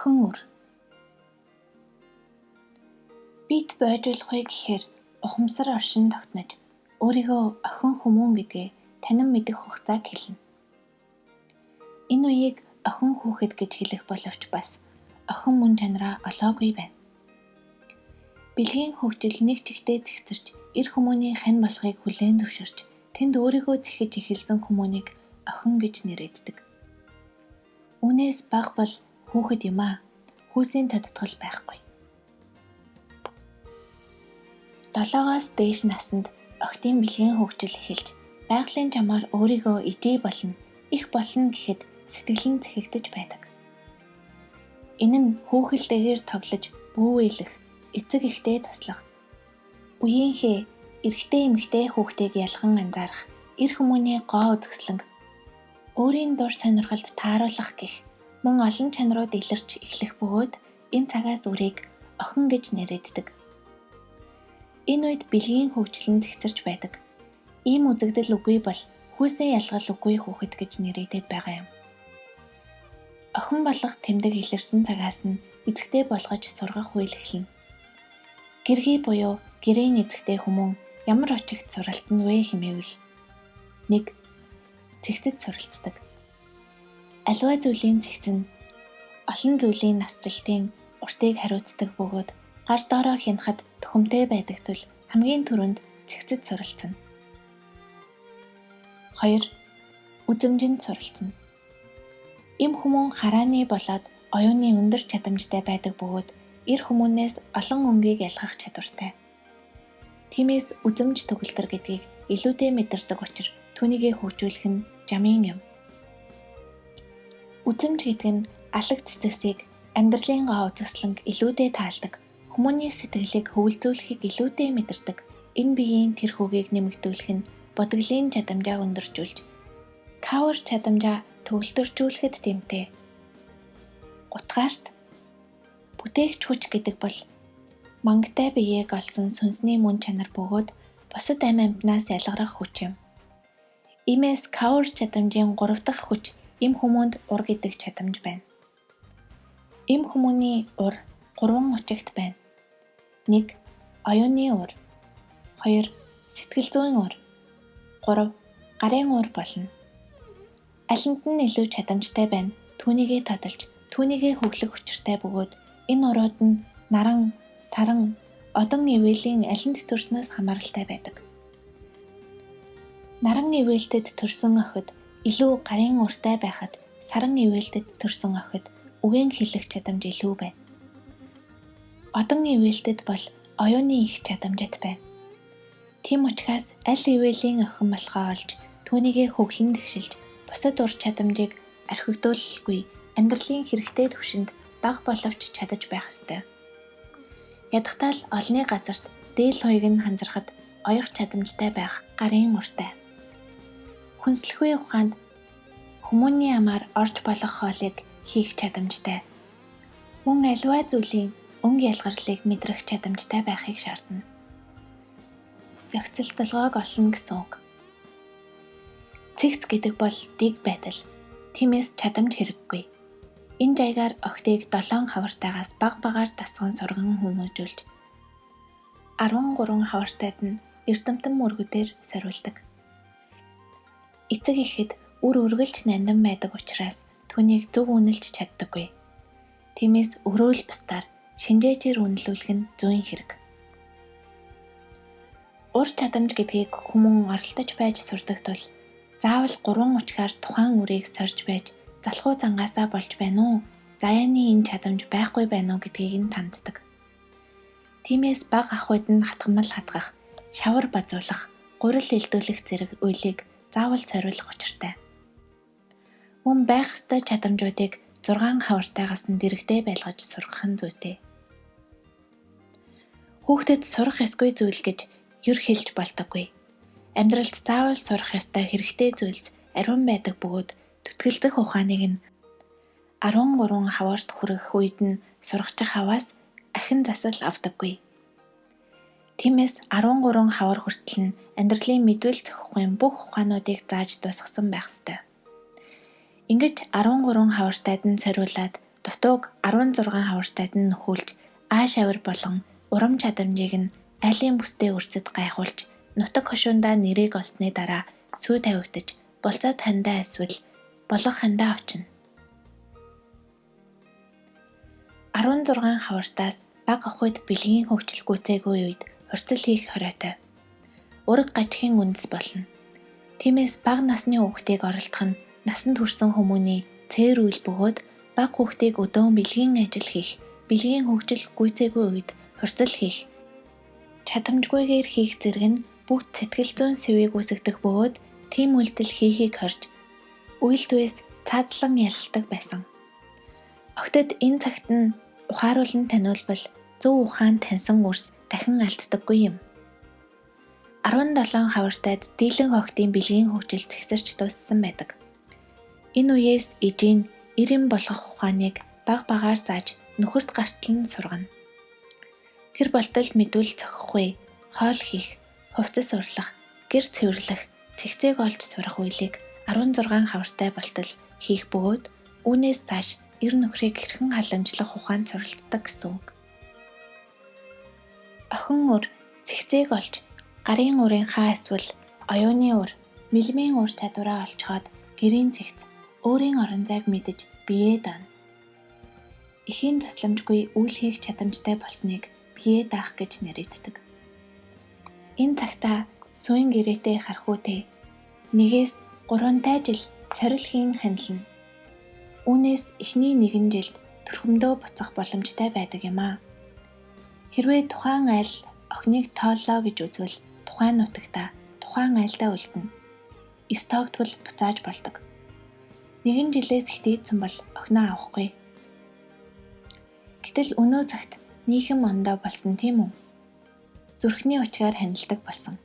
охин үр. Бит бойжуулахыг гэхээр ухамсар оршин тогтнож өөрийгөө охин хүмүүн гэдгээ танин мэдэх хугацааг хэлнэ. Энэ үеийг охин хүүхэд гэж хэлэх боловч бас охин мөн чанараа олоогүй байна. Бэлгийн хөгжил нэг чигтээ зэгцэрч эр хүмүүний хань болохыг хүлээн зөвшөөрч тэнд өөрийгөө зэхэж эхэлсэн хүмүүнийг охин гэж нэрийддэг. Үүнээс бага бол хүүхэд юм аа. Хүүсийн тодтгол байхгүй. 7-оос дээш наснд охидын бэлгийн хөгжил эхэлж байгалийн чамаар өөрийгөө ижий болно, их болно гэхэд сэтгэл нь зэхэгдэж байдаг. Энэ нь хүүхэлдэгээр тоглож бүүвэйлэх, эцэг эхтэй туслах, үеийнхээ эрэгтэй эмэгтэй хүүхдийг ялхан анзаарах, эр хүмүүний гоо үзэсгэлэнг, өөрийн дур сонирхолд тааруулах гэх мөн олон чанарууд илэрч эхлэх бөгөөд энэ цагаас үрийг охин гэж нэрийддэг. Энэ үед бэлгийн хөгжил нь зэгцэрч байдаг. Ийм үзэгдэл үгүй бол хүүсээ ялгал үгүй хүүхэд гэж нэрийдэд байгаа юм. Охин болох тэмдэг илэрсэн цагаас нь эцэгтэй болгож сургах үйл эхэлнэ. Гэргий буюу гэрийн эцэгтэй хүмүүн ямар очигт суралтан вэ хэмээвэл 1. Цэгцэд суралцдаг. Аливаа зүйлийн цэгц нь олон зүйлийн насжилтын уртыг хариуцдаг бөгөөд гар доороо хянахад төхөмтэй байдаг тул хамгийн түрүүнд цэгцэд суралцна. 2. Үзэмжинд суралцна. Эм хүмүүн харааны болоод оюуны өндөр чадамжтай байдаг бөгөөд эр хүмүүнээс олон өнгийг ялгах чадвартай. Тиймээс үзэмж төгөлдөр гэдгийг илүүтэй мэдэрдэг учраас түүнийгээ хөгжүүлэх нь жамын юм. Үзэмж гэдэг нь алаг цэцэсийг амьдралын гоо үзэсгэлэнг илүүтэй таалдаг, хүмүүний сэтгэлийг хөвөлзүүлэхийг илүүтэй мэдэрдэг, энэ биеийн тэр хүүгийг нэмэгдүүлэх нь бодголын чадамжаа өндөржүүлж, кавер чадамжаа төвлөржүүлэхэд тэмтэй. 3-аарт бүтээгч хүч гэдэг бол мангтай биеийг олсон сүнсний мөн чанар бөгөөд бусад амь амьтнаас ялгарах хүч юм. Иймээс кавер чадамжийн 3 дахь хүч эм хүмүүнд ур гэдэг чадамж байна. Эм хүмүүний ур 3 учигт байна. 1. Оюуны ур. 2. Сэтгэл зүйн ур. 3. Гарын ур болно. Алинд нь илүү чадамжтай байна. Түүнийгээ тодолж, түүнийгээ хөглөх учиртай бөгөөд энэ урууд нь наран, саран, одон ивэлийн алинд төрснөөс хамааралтай байдаг. Наран ивэлтэд төрсөн охид илүү гарын уртай байхад саран ивэлтэд төрсөн охид үгэн хэлэх чадамж илүү байна. Одон ивэлтэд бол оюуны их чадамжтай байна. Тийм учраас аль ивэлийн охин болохоо олж түүнийгээ хөглөн тэгшилж бусад ур чадамжийг орхигдуулалгүй амьдралын хэрэгтэй түвшинд бага боловч чадаж байх ёстой. Ядахтаа л олны газарт дээл хуйг нь ханзрахад оёх чадамжтай байх гарын уртай. Хүнслэхгүй ухаанд хүмүүний амаар орж болох хоолыг хийх чадамжтай. Мөн аливаа зүйлийн өнг ялгарлыг мэдрэх чадамжтай байхыг шаардна. Зохицол толгойг олно гэсэн үг. Цэгц гэдэг бол дэг байдал. Тиймээс чадамж хэрэггүй. Энэ жайгаар охидыг 7 хавартаагаас баг-багаар дасган сурган хүмүүжүүлж 13 хавартайд нь эрдэмтэн мөргөдөр сорилдог. Эцэг ихэд үр үргэлж нандин байдаг учраас түүнийг зөв үнэлж чаддаггүй. Тиймээс өрөөл бусдаар шинжээжээр үнэлүүлэх нь зүйн хэрэг. Ур чадамж гэдгийг хүмүүн оролдож байж сурдаг тул заавал 3 учгаар тухайн үрийг сорж байж залхуу зангаасаа болж байна уу? Заяаны энэ чадамж байхгүй байна уу гэдгийг нь танддаг. Тиймээс баг ах үед нь хатгамал хатгах, шавар базуулах, гурил элдүүлэх зэрэг үйлийг заавал сорилох учиртай. Мөн байх ёстой чадамжуудыг 6 хавартаагаас нь дэрэгдээ байлгаж сургах нь зүйтэй. Хүүхдэд сурах ёсгүй зүйл гэж юр хэлж болдоггүй. Амьдралд заавал сурах ёстой хэрэгтэй зүйлс ариун байдаг бөгөөд түтгэлдэх ухааныг нь 13 хаваарт хүрэх үед нь сургачих хаваас ахин засал авдаггүй. Тиймээс 13 хавар хүртэл нь амьдралын мэдвэл зохихын бүх ухаануудыг зааж дуусгасан байх ёстой. Ингэж 13 хавартайд нь сориулаад дутууг 16 хавартайд нь нөхүүлж, ааш авир болон урам чадамжийг нь айлын бүстэй өрсөд гайхуулж, нутаг хошуундаа нэрийг олсны дараа сүй тавигдаж, болцоод хандаа эсвэл болох хандаа очино. 16 хавартаас бага ахуйд бэлгийн хөгжил гүйцээгүй үед хурцл хийх хориотой. Ураг гажихын үндэс болно. Тиймээс бага насны хүүхдийг оролдох нь насанд хүрсэн хүмүүний цээр үйл бөгөөд бага хүүхдийг өдөөн бэлгийн ажил хийх, бэлгийн хөгжил гүйцээгүй үед хурцл хийх, чадамжгүйгээр хийх зэрэг нь бүгд сэтгэл зүйн сэвийг үүсгэх бөгөөд тийм үйлдэл хийхийг хорж, үйлдвээс цаазлан ялалдаг байсан. Охидод энэ цагт нь ухааруулан таниулбал зөв ухаан таньсан үрс дахин алддаггүй юм. 17 хавартайд дийлэн охидын бэлгийн хөгжил зэгсэрч дууссан байдаг. Энэ үеэс ижийн ирэн болох ухааныг баг багаар зааж нөхөрт гартал нь сургана. Тэр болтол мэдүүл зохихгүй, хоол хийх, хувцас урлах, гэр цэвэрлэх, цэгцээг олж сурах үйлийг 16 хавартай болтол хийх бөгөөд үүнээс цааш эр нөхрийг хэрхэн халамжлах ухаанд суралцдаг гэсэн үг. Охин өр цэгцээг олж гарын үрийн хаа эсвэл оюуны үр, мэлмийн үр чадвараа олцоход гэрийн цэгц, өөрийн орон зайг мэдэж биеэ даана. Эхийн тусламжгүй үйл хийх чадамжтай болсныг биеэ даах гэж нэрийддэг. Энэ цагтаа суйн гэрээтэй хархүүтэй 1-3 жил сорил хийн ханилна. Үүнээс эхний 1 жилд төрхөмдөө буцах боломжтой байдаг юм аа. Хэрвээ тухайн айл охиныг тооллоо гэж үзвэл тухайн нутагта тухайн айлдаа үлдэнэ. Стогтвол буцааж болдог. 1 жилээс ихтэйдсэн бол охиноо авахгүй. Гэтэл өнөө цагт нийхэм ондоо болсон тийм үү? Зүрхний учгаар ханилдаг болсон.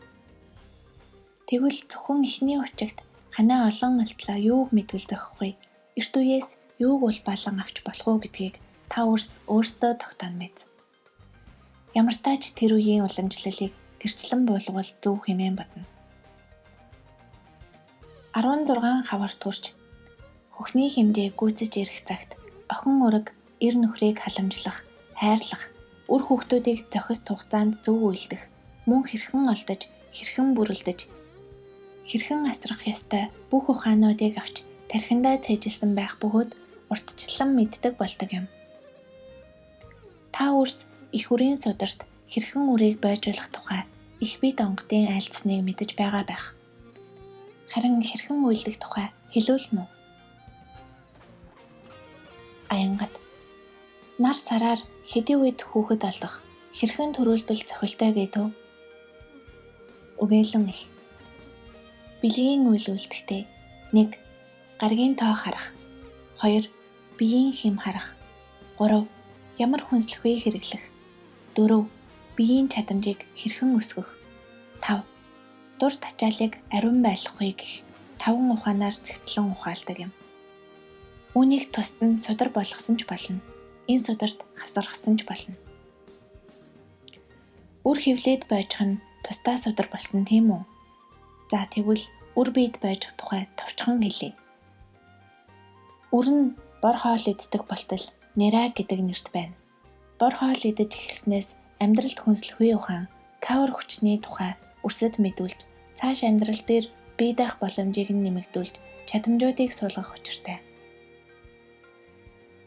Тэгвэл зөвхөн эхний учигт ханаа олон алтлаа юуг мэдвэл зохихгүй. Эрт үеэс юуг улбаалan авч болох уу гэдгийг та өөрсдөө тогтооно биз. Ямар тач тэр үеийн уламжлалыг тэрчлэн буулгавал зөв хэмээн бодно. 16 хаварт хүрч хөхний хэмжээ гүйцэж ирэх цагт охин өрг эр нөхрийг халамжлах, хайрлах, үр хүүхдүүдийг зохис хугацаанд зөв үйлдэх, мөн хэрхэн олдож, хэрхэн бүрэлдэж, хэрхэн асрах ёстой бүх ухаануудыг авч тархиндаа цээжилсэн байх бөгөөд уртчлан мэддэг болдог юм. Та үрс их үрийн сударт хэрхэн үрийг бойжуулах тухай их бие донгодын айлдсныг мэдэж байгаа байх. Харин хэрхэн үйлдэх тухай хэлүүлнэ үү? Аянгат нар сараар хэдий үед хүүхэд олдох хэрхэн төрүүлбэл зохилтой гэдэг. Үгээлэн их. Бэлгийн үйл үлдэхтэй 1. Гаргийн тоо харах. 2. Биеийн хэм харах. 3. Ямар хүнслэхүй хэрэглэх. 4. Биеийн чадамжийг хэрхэн өсгөх. 5. Дур тачаалыг ариун байлгахыг гэх 5 ухаанаар цэгцлэн ухаалдаг юм. Үүнийг тусад нь судар болгосон ч болно. Энэ сударт хавсаргасан ч болно. Үр хевлээд бойжих нь тусдаа судар болсон тийм үү? За тэгвэл үр биед бойжих тухай товчхон хэлье. Үр нь бор хоол иддэг болтол нера гэдэг нэрт байна. Бор хоол идэж эхэлснээс амьдралд хүнслэхүй ухаан, кавер хүчний тухай өрсөд мэдүүлж, цааш амьдрал дээр бие даах боломжийг нь нэмэгдүүлж, чадамжуудыг суулгах учиртай.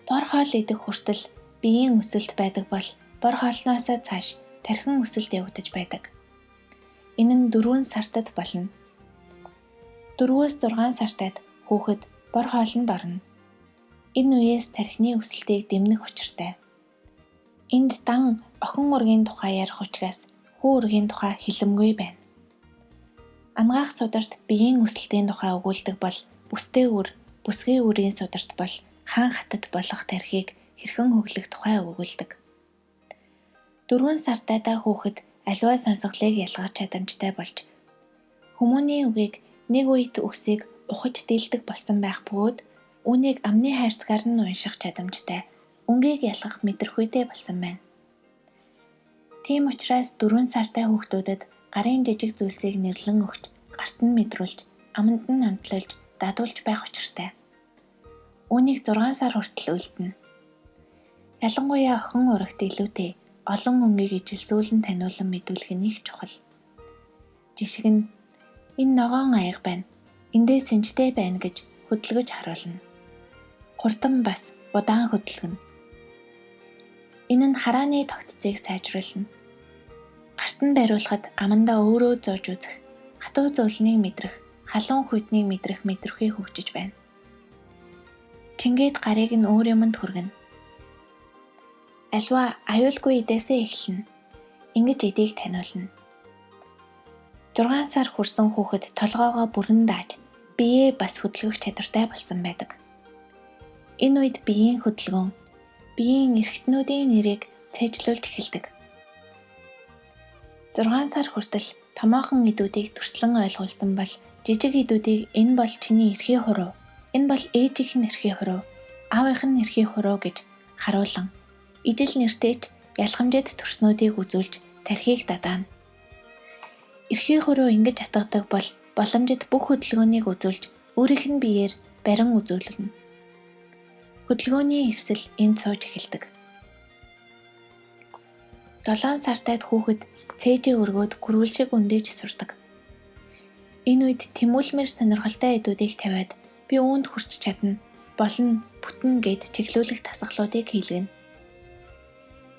Бор хоол идэх хүртэл биеийн өсөлт байдаг бол бор хоолноосоо цааш тархин өсөлт явагдаж байдаг. Энэ нь 4 сартад болно. 4-6 сартад хүүхэд бор хоолнд орно. Энэ үеэс тархины өсөлтийг дэмнэх учиртай. Энд дан охин ургийн тухай ярих учраас хүү ургийн тухай хэлэмгүй байна. Ангаах сударт биеийн өсөлтийн тухай өгүүлдэг бол бүстэй үр, бүсгүй үрийн сударт бол хаан хатад болох тархийг хэрхэн хөглөх тухай өгүүлдэг. 4 сартайдаа хүүхэд аливаа сонсголыг ялгах чадамжтай болж хүмүүний үгийг нэг үед үгсийг ухаж дийлдэг болсон байх бөгөөд үүнийг амны хайрцгаар нь унших чадамжтай, үнгийг ялгах мэдрэхүйтэй болсон байна. Тийм учраас 4 сартай хүүхдүүдэд гарын жижиг зүйлсийг нэрлэн өгч, гарт нь мэдрүүлж, аманд нь амтлуулж, дадуулж байх учиртай. Үүнийг 6 сар хүртэл үлдэнэ. Ялангуяа охин урагт илүүтэй олон өнгийг ижилсүүлэн таниулан мэдүүлэх нь их чухал. Жишиг нь энэ ногоон аяга байна. Эндээ сэнжтэй байна гэж хөдөлгөж харуулна. Хурдан бас удаан хөдөлгөнө. Энэ нь харааны тогтцыг сайжруулна. Гарт нь бариулахад амандаа өөрөө зоож үзэх, хатуу зөвлөнийг мэдрэх, халуун хүйтнийг мэдрэх мэдрэмхий хөгжиж байна. Чингээд гарыг нь өөр юмд хүргэнэ. Аливаа аюулгүй идээсээ эхэлнэ. Ингэж эдийг таниулна. 6 сар хүрсэн хүүхэд толгоогоо бүрэн дааж, биеэ бас хөдөлгөх чадвартай болсон байдаг. Энэ үед биеийн хөдөлгөөн, биеийн эрхтнүүдийн нэрийг цээжлүүлж эхэлдэг. 6 сар хүртэл томоохон идүүдийг төрслөн ойлгуулсан бол жижиг идүүдийг энэ бол чиний эрхий хуруу, энэ бол ээжийнх нь эрхий хуруу, аавынх нь эрхий хуруу гэж харуулan ижил нэртэйч ялхамжид төрснүүдийг үзүүлж тархийг дадаана. Эрхий хуруу ингэж хатгадаг бол боломжит бүх хөдөлгөөнийг үзүүлж өөрийнх нь биеэр барин үзүүлнэ. Хөдөлгөөний эвсэл энд сууж эхэлдэг. 7 сартайд хүүхэд цээжээ өргөөд гөрвөл шиг өндөөж сурдаг. Энэ үед тэмүүлмэр сонирхолтой эдүүдийг тавиад би үүнд хүрч чадна, болно, бүтэн гэд чиглүүлэх тасгалуудыг хийлгэнэ.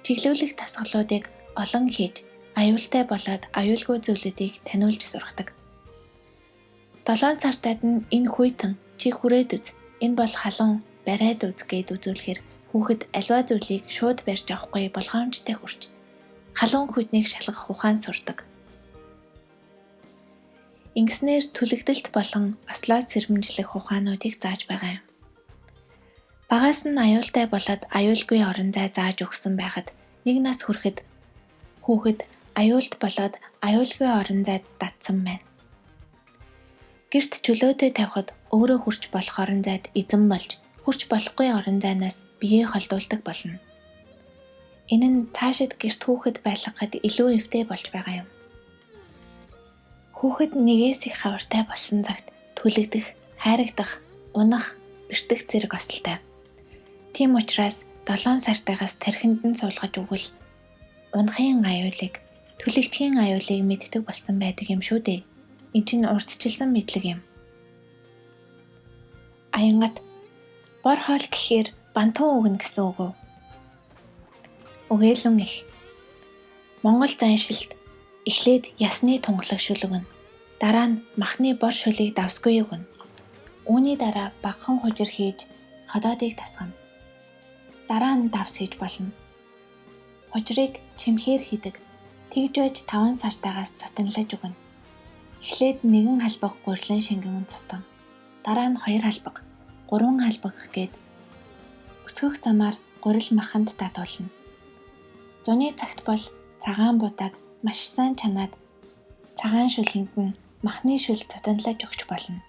Чиглүүлэх тасгалуудыг олон хийж, аюултай болоод аюулгүй зүйлүүдийг таниулж сургадаг. 7 сартайд нь энэ хүйтэн чи хүрээд үз, энэ бол халуун, барайд үз гэд үзүүлэхээр хүүхэд аливаа зүйлийг шууд барьж авахгүй болгоомжтой хүрч халуун хүйтнийг шалгах ухаан сурдаг. Ингэснээр түлэгдэлт болон ослоос сэрэмжлэх ухаануудыг зааж байгаа юм. Багаас нь аюултай болоод аюулгүй орон зай зааж өгсөн байхад нэг нас хүрэхэд хүүхэд аюулт болоод аюулгүй орон зайд датсан байна. Гэрт чөлөөтэй тавихад өөрөө хүрч болох орон зайд эзэн болж хүрч болохгүй орон зайнаас биеэ холдуулдаг болно. Энэ нь цаашид гэрт хүүхэд байлгахад илүү эвтэй болж байгаа юм. Хүүхэд нэгээс их хавартай болсон цагт түлэгдэх, хайрагдах, унах, бэртэх зэрэг осолтой. Тийм учраас 7 сартаагаас тархинд нь суулгаж өгвөл унахын аюулыг, түлэгдэхийн аюулыг мэддэг болсон байдаг юм шүү дээ. Энэ чинь урдчилсан мэдлэг юм. Аянгат бор хоол гэхээр бантун өгнө гэсэн үг үү? Үгээлэн их. Монгол заншилт эхлээд ясны тунгалаг шүл өгнө. Дараа нь махны бор шүлийг давсгүй өгнө. Үүний дараа багахан хужир хийж ходоодыг тасгана. Дараа нь давс хийж болно. Хужирыг чимхээр хийдэг. Тэгж байж 5 сартаагаас цутанлаж өгнө. Эхлээд 1 халбаг гурилан шингэн цутан. Дараа нь 2 халбаг, 3 халбаг гээд өсгөх замаар гурил маханд дадуулна. Зуны цагт бол цагаан будаг маш сайн чанаад цагаан шүлэнд нь махны шүл цутанлаж өгч болно.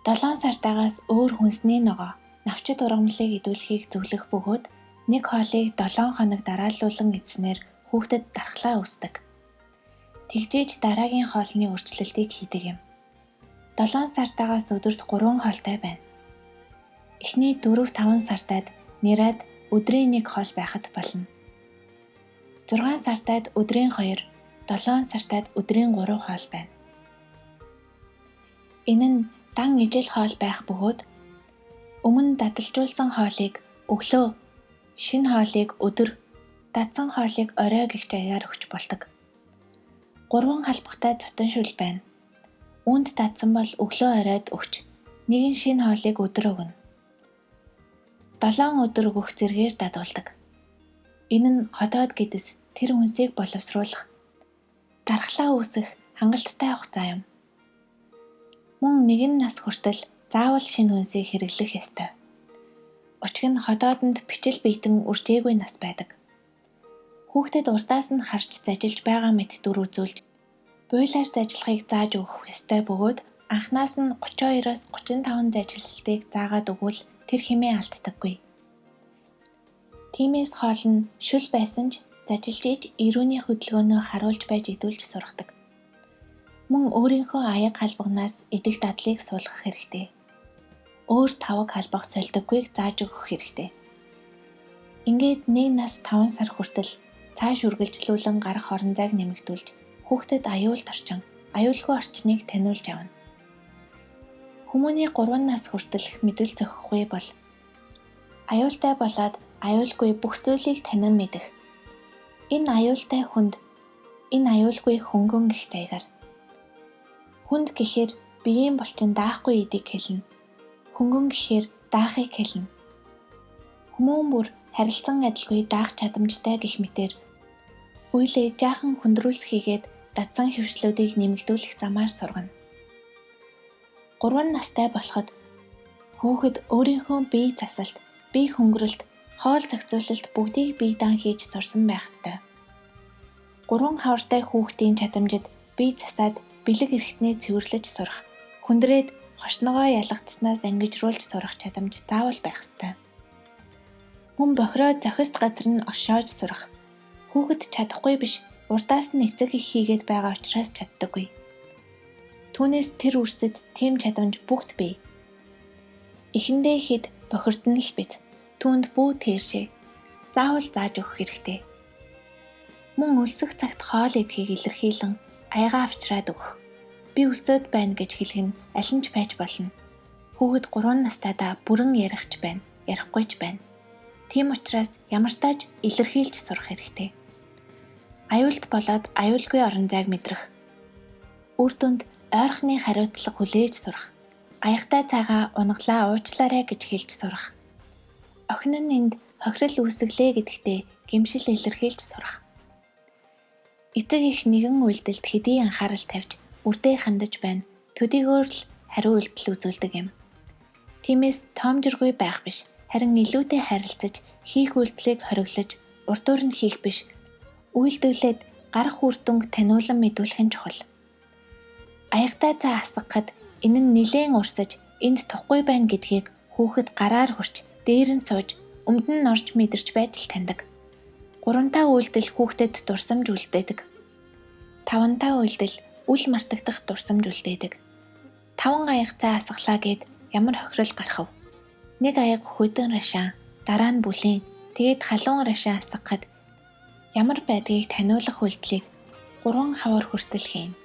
7 сартаагаас өөр хүнсний ногоо, навчид ургамлыг идүүлэхийг зөвлөх бөгөөд нэг хоолыг 7 хоног дарааллуулан идснээр хүүхдэд дархлаа үүсдэг. Тэгжээж дараагийн хоолны өөрчлөлтийг хийдэг юм. 7 сартаагаас өдөрт 3 хоолтой байна. Эхний 4-5 сартайд нэрээд өдрийн 1 хоол байхад болно. 6 сартайд өдрийн 2, 7 сартайд өдрийн 3 хоол байна. Энэ нь дан ижил хоол байх бөгөөд өмнө дадалжуулсан хоолыг өглөө, шинэ хоолыг өдөр, дадсан хоолыг орой гэх заяар өгч болдог. 3 халбагтай цутан шүл байна. Үүнд дадсан бол өглөө оройд өгч, нэг нь шинэ хоолыг өдөр өгнө. 7 өдөр өгөх зэргээр дадуулдаг. Энэ нь ходоод гэдэс тэр хүнсийг боловсруулах, дархлаа үүсэх хангалттай хугацаа юм. Мөн нэгэн нас хүртэл заавал шинэ хүнсийг хэрэглэх ёстой. Учир нь ходоодонд бичил биетэн үржээгүй нас байдаг. Хүүхдэд урдаас нь харж зажилж байгаа мэт дүр үзүүлж, буйлаар зажилахыг зааж өгөх ёстой бөгөөд анхнаас нь 32-оос 35 зажилалтыг заагаад өгвөл тэр хэмээн алддаггүй. Тиймээс хоол нь шүл байсан ч зажилж иж эрүүний хөдөлгөөнөө харуулж байж идүүлж сургадаг. Мөн өөрийнхөө аяг халбагнаас идэх дадлыг суулгах хэрэгтэй. Өөр таваг халбах солидоггүйг зааж өгөх хэрэгтэй. Ингээд 1 нас 5 сар хүртэл цааш үргэлжлүүлэн гарах орон зайг нэмэгдүүлж хүүхдэд аюулт орчин, аюулгүй орчныг таниулж авна. Хүмүүний 3 нас хүртэлх мэдэл зохихгүй бол аюултай болоод аюулгүй бүх зүйлийг танин мэдэх. Энэ аюултай хүнд энэ аюулгүй хөнгөн гэх даягаар. Хүнд гэхээр биеийн булчин даахгүй эдийг хэлнэ. Хөнгөн гэхээр даахыг хэлнэ. Хүмүүн бүр харилцан адилгүй даах чадамжтай гэх мэтээр үйлээ жаахан хүндрүүлс хийгээд дадсан хөвшлүүдийг нэмэгдүүлэх замаар сургана. 3 настай болоход хүүхэд өөрийнхөө бие засалт, бие хөнгөрөлт, хоол зохицуулалт бүгдийг бие даан хийж сурсан байх ёстой. 3 хавартай хүүхдийн чадамжид бие засаад бэлэг эрэхтний цэвэрлэж сурах, хүндрээд хошногоо ялгацснаас ангижруулж сурах чадамж заавал байх ёстой. Мөн бохироо зохист газар нь оршоож сурах. Хүүхэд чадахгүй биш, урдаас нь эцэг их хийгээд байгаа учраас чаддаггүй. Түүнээс тэр үрсэд тийм чадамж бүгд бий. Эхэндээ хэд бохирдно л бит. Түүнд бүү тэршээ. Заавал зааж өгөх хэрэгтэй. Мөн өлсөх цагт хоол идэхийг илэрхийлэн аягаа авчраад өгөх. Би өсөөд байна гэж хэлгэн аль нь ч байж болно. Хүүхэд 3 настайдаа бүрэн ярихч байна, ярихгүй ч байна. Тийм учраас ямар тааж илэрхийлж сурах хэрэгтэй. Аюулт болоод аюулгүй орон зайг мэдрэх. Үр дүнд ойрхны хариуцлага хүлээж сурах. Аягатай цагаа унаглаа уучлаарай гэж хэлж сурах. Охин нь энд хохирол үүсгэлээ гэдэгтээ гэмшил илэрхийлж сурах. Эцэг их нэгэн үйлдэлд хэдий анхаарал тавьж үрдээ хандаж байна. Төдийгөөр л хариу үйлдэл үзүүлдэг юм. Тиймээс тоомжиргүй байх биш. Харин илүүтэй харилцаж, хийх үйлдэлийг хориглож, урдуур нь хийх биш. Үйлдүүлээд гарах үр дүнг таниулан мэдүүлэх нь чухал. Аягатай цаа асгахад энэ нь нилээн урсаж, энд тухгүй байна гэдгийг хүүхэд гараар хүрч, дээр нь сууж, өмд нь орж мэдэрч байж л таньдаг. 3 үйлдэл хүүхдэд дурсамж үлдээдэг. 5 үйлдэл үл мартагдах дурсамж үлдээдэг. 5 аяга цаа асгалаа гэд ямар хохирол гарах вэ? 1 аяга хөдөн рашаан, дараа нь бүлийн, тэгээд халуун рашаан асгахад ямар байдгийг таниулах үйлдэлийг 3 хавар хүртэл хийнэ.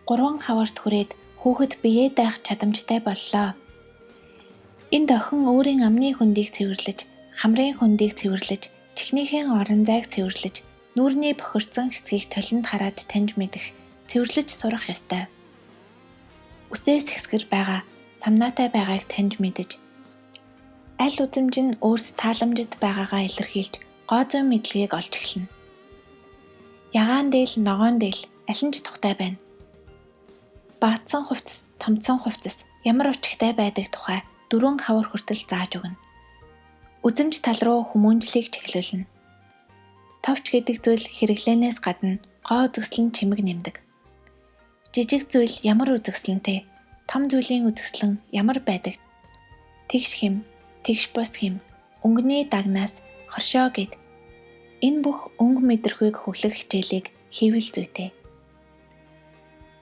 3 хаварт хүрээд хүүхэд биеэ даах чадамжтай боллоо. Энд охин өөрийн амны хөндийг цэвэрлэж, хамрын хөндийг цэвэрлэж, чихнийхэн орон зайг цэвэрлэж, нүүрний бохирдсон хэсгийг толинд хараад таньж мэдэх, цэвэрлэж сурах ёстой. Үсээс хэсгэр байгаа, самнаатай байгааг таньж мэдэж, аль үзэмж нь өөрт тааламжид байгаагаа илэрхийлж, гоо зүйн мэдлэгийг олж эхэлнэ. Ягаан дээл, ногоон дээл аль нь ч тухтай байна. Багтсан хувцас, томцсон хувцас ямар учигтай байдаг тухай 4 хавар хүртэл зааж өгнө. Үзэмж тал руу хүмүүнжлийг чиглүүлнэ. Товч гэдэг зүйл хэрэглэнээс гадна гоо үзэсгэлэн чимэг нэмдэг. Жижиг зүйл ямар үзэсгэлэнтэй, том зүйлийн үзэсгэлэн ямар байдаг. Тэгш хэм, тэгш бус хэм, өнгөний дагнаас хоршоо гэд. Энэ бүх өнгө мэдрэхүйг хөглөх хичээлийг хийвэл зүйтэй.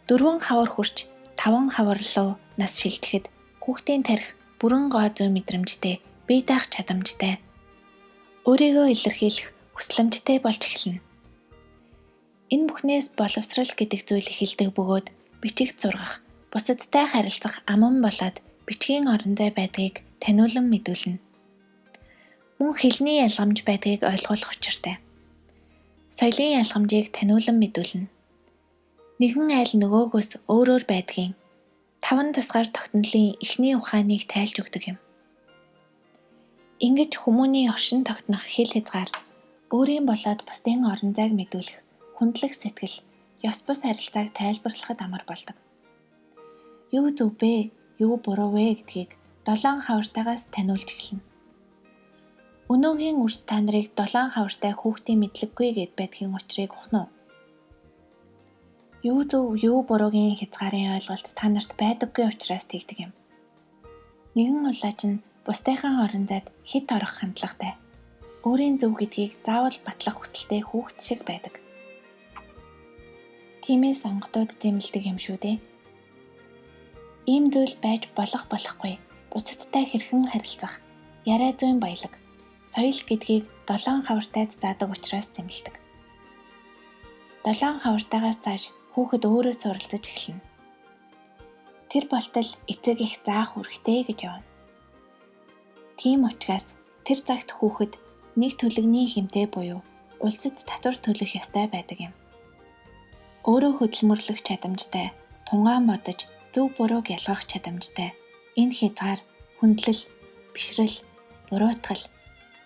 4 хавар хүрч 5 хавар руу нас шилжихэд хүүхдийн тарих бүрэн гоо зүй мэдрэмжтэй, бие даах чадамжтай, өөрийгөө илэрхийлэх хүслэмжтэй болж эхэлнэ. Энэ бүхнээс боловсрал гэдэг зүйл эхэлдэг бөгөөд бичигт сургах, бусадтай харилцах аман болоод бичгийн орон зай байдгийг таниулан мэдүүлнэ. Мөн хэлний ялгамж байдгийг ойлгуулах учиртай. Соёлын ялгамжийг таниулан мэдүүлнэ. Нэгэн айл нөгөөгөөс өөрөөр байдгийн 5 тусгаар тогтнолын эхний ухааныг тайлж өгдөг юм. Ингэж хүмүүний оршин тогтнох хэл хязгаар, өөрийн болоод бусдын орон зайг мэдүүлэх, хүндлэх сэтгэл, ёс бус харилцааг тайлбарлахад амар болдог. Юу зөв бэ, юу буруу вэ гэдгийг 7 хавартаагаас таниулж эхэлнэ. Өнөөгийн үрс та нарыг 7 хавартай хүүхдийн мэдлэггүй гэд байдгийн учрыг ухна уу? Юу зөв, юу буруугийн хязгаарын ойлголт та нарт байдаггүй учраас тэгдэг юм. Нэгэн улаач нь бусдынхаа орон зайд хит орох хандлагатай. Өөрийн зөв гэдгийг заавал батлах хүсэлтэй хүүхэд шиг байдаг. Тиймээс онгодод зэмлдэг юм шүү дээ. Ийм зүйл байж болохгүй. Бусадтай хэрхэн харилцах, Яриа зүйн баялаг. Соёл гэдгийг 7 хавартайд заадаг учраас зэмлдэг. 7 хавартаагаас цааш хүүхэд өөрөө суралцаж эхэлнэ. Тэр болтол эцэг их заах үүрэгтэй гэж явна. Тийм учраас тэр цагт хүүхэд нэг төлөвний хэмтэй буюу улсад татвар төлөх ёстой байдаг юм. Өөрөө хөдөлмөрлөх чадамжтай, тунгаан бодож, зөв бурууг ялгах чадамжтай, энэ хязгаар, хүндлэл, бишрэл, буруутгал,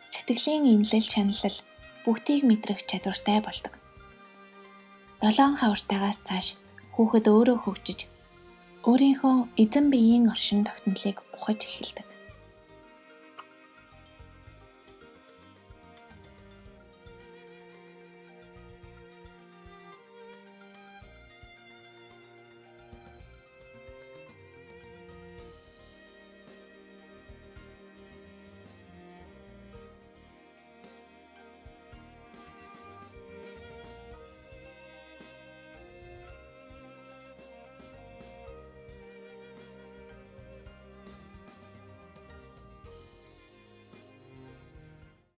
сэтгэлийн инлэл шаналл бүгдийг мэдрэх чадвартай болдог. 7 хавартаагаас цааш хүүхэд өөрөө хөгжиж, өөрийнхөө эзэн биеийн оршин тогтнолыг ухаж эхэлдэг.